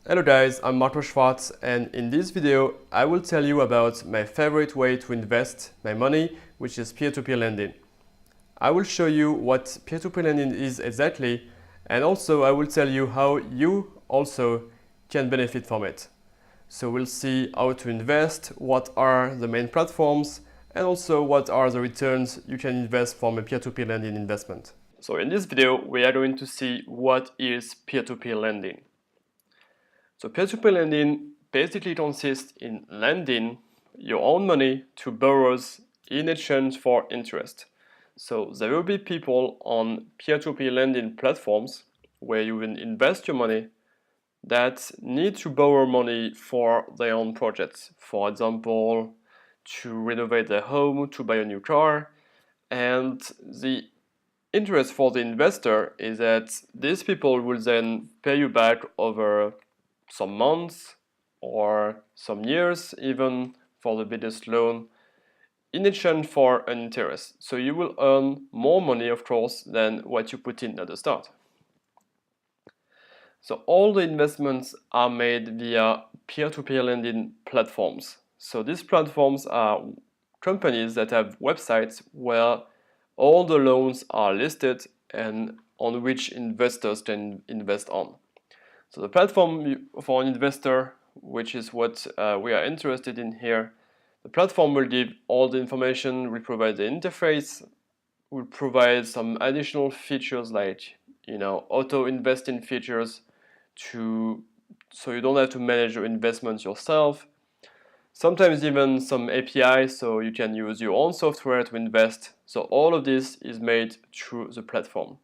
Hello guys, I'm Mintos, and in this video I will tell you about my favorite way to invest my money, which is peer-to-peer lending. I will show you what peer-to-peer lending is exactly, and also I will tell you how you also can benefit from it. So we'll see how to invest, what are the main platforms, and also what are the returns you can invest from a peer-to-peer lending investment. So in this video we are going to see what is peer-to-peer lending. So peer-to-peer lending basically consists in lending your own money to borrowers in exchange for interest. So there will be people on peer-to-peer lending platforms where you will invest your money that need to borrow money for their own projects. For example, to renovate their home, to buy a new car, and the interest for the investor is that these people will then pay you back over some months or some years, even for the biggest loan, in exchange for an interest. So you will earn more money, of course, than what you put in at the start. So all the investments are made via peer-to-peer lending platforms. So these platforms are companies that have websites where all the loans are listed and on which investors can invest on. So the platform for an investor, which is what we are interested in here, the platform will give all the information, will provide the interface, will provide some additional features like, auto investing features so you don't have to manage your investments yourself. Sometimes even some API, so you can use your own software to invest. So all of this is made through the platform.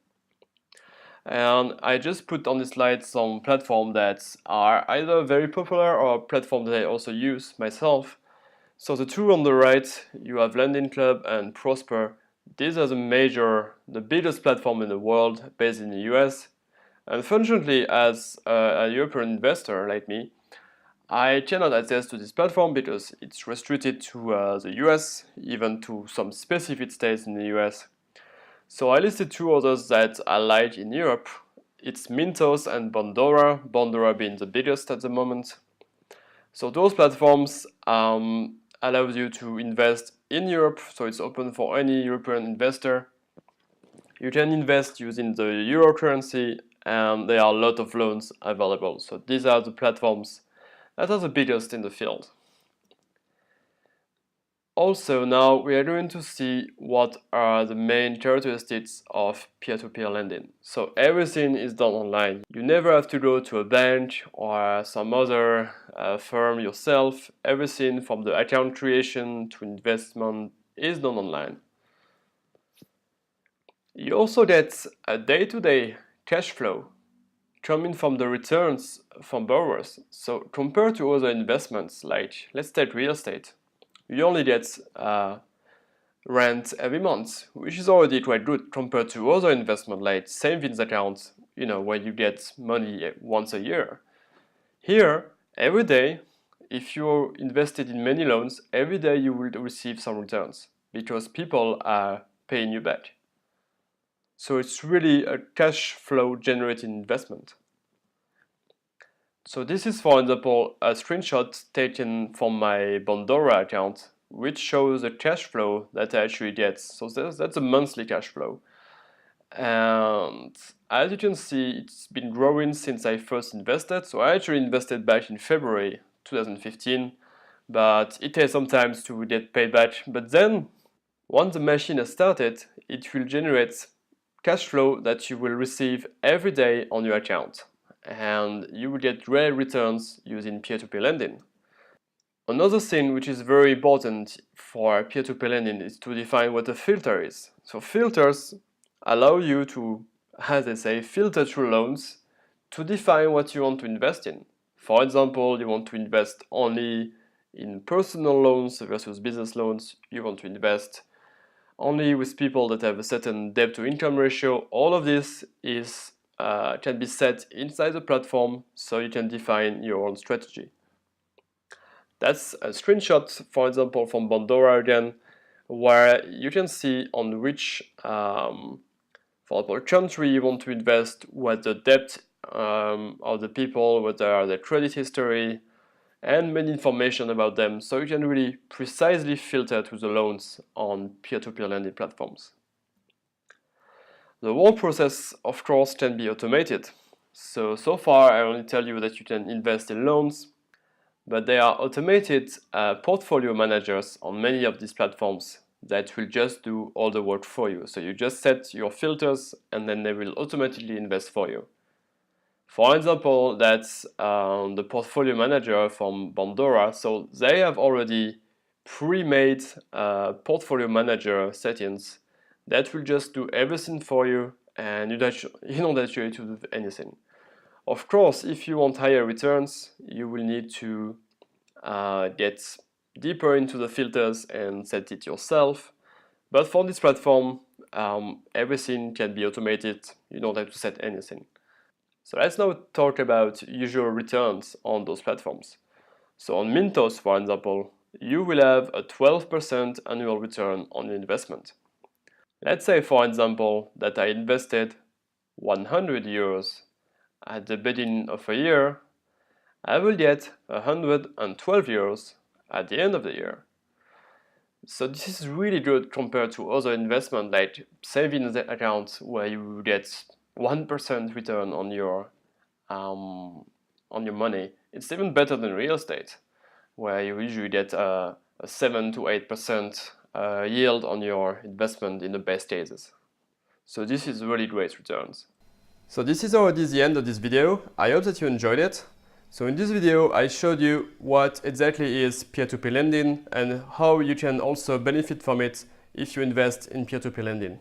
And I just put on this slide some platforms that are either very popular or platforms that I also use myself. So the two on the right, you have Lending Club and Prosper. These are the biggest platform in the world, based in the US. Unfortunately, as a European investor like me, I cannot access to this platform because it's restricted to the US, even to some specific states in the US. So I listed two others that I like in Europe. It's Mintos and Bondora being the biggest at the moment. So those platforms allows you to invest in Europe, so it's open for any European investor. You can invest using the euro currency, and there are a lot of loans available. So these are the platforms that are the biggest in the field. Also, now we are going to see what are the main characteristics of peer-to-peer lending. So everything is done online. You never have to go to a bank or some other firm yourself. Everything from the account creation to investment is done online. You also get a day-to-day cash flow coming from the returns from borrowers. So compared to other investments, like let's take real estate, you only get rent every month, which is already quite good compared to other investment like savings accounts, where you get money once a year. Here, every day, if you're invested in many loans, every day you will receive some returns because people are paying you back. So it's really a cash flow generating investment. So this is, for example, a screenshot taken from my Bondora account, which shows the cash flow that I actually get. So that's a monthly cash flow. And as you can see, it's been growing since I first invested. So I actually invested back in February 2015, but it takes some time to get paid back. But then, once the machine has started, it will generate cash flow that you will receive every day on your account. And you will get great returns using peer-to-peer lending. Another thing which is very important for peer-to-peer lending is to define what a filter is. So filters allow you to, as they say, filter through loans to define what you want to invest in. For example, you want to invest only in personal loans versus business loans. You want to invest only with people that have a certain debt-to-income ratio. All of this can be set inside the platform, so you can define your own strategy. That's a screenshot, for example, from Bondora again, where you can see on which, for example, country you want to invest, what the debt of the people, what are their credit history, and many information about them, so you can really precisely filter to the loans on peer-to-peer lending platforms. The whole process, of course, can be automated. So far I only tell you that you can invest in loans, but there are automated portfolio managers on many of these platforms that will just do all the work for you. So you just set your filters and then they will automatically invest for you. For example, that's the portfolio manager from Bondora. So they have already pre-made portfolio manager settings that will just do everything for you, and you don't actually need to do anything. Of course, if you want higher returns, you will need to get deeper into the filters and set it yourself. But for this platform, everything can be automated. You don't have to set anything. So let's now talk about usual returns on those platforms. So on Mintos, for example, you will have a 12% annual return on your investment. Let's say, for example, that I invested 100 euros at the beginning of a year. I will get 112 euros at the end of the year. So this is really good compared to other investments like savings accounts where you get 1% return on your money. It's even better than real estate, where you usually get a 7 to 8% yield on your investment in the best cases. So this is really great returns. So this is already the end of this video. I hope that you enjoyed it. So in this video, I showed you what exactly is peer-to-peer lending and how you can also benefit from it if you invest in peer-to-peer lending.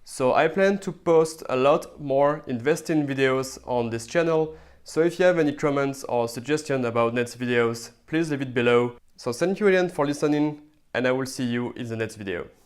So I plan to post a lot more investing videos on this channel. So if you have any comments or suggestions about next videos, please leave it below. So thank you again for listening, and I will see you in the next video.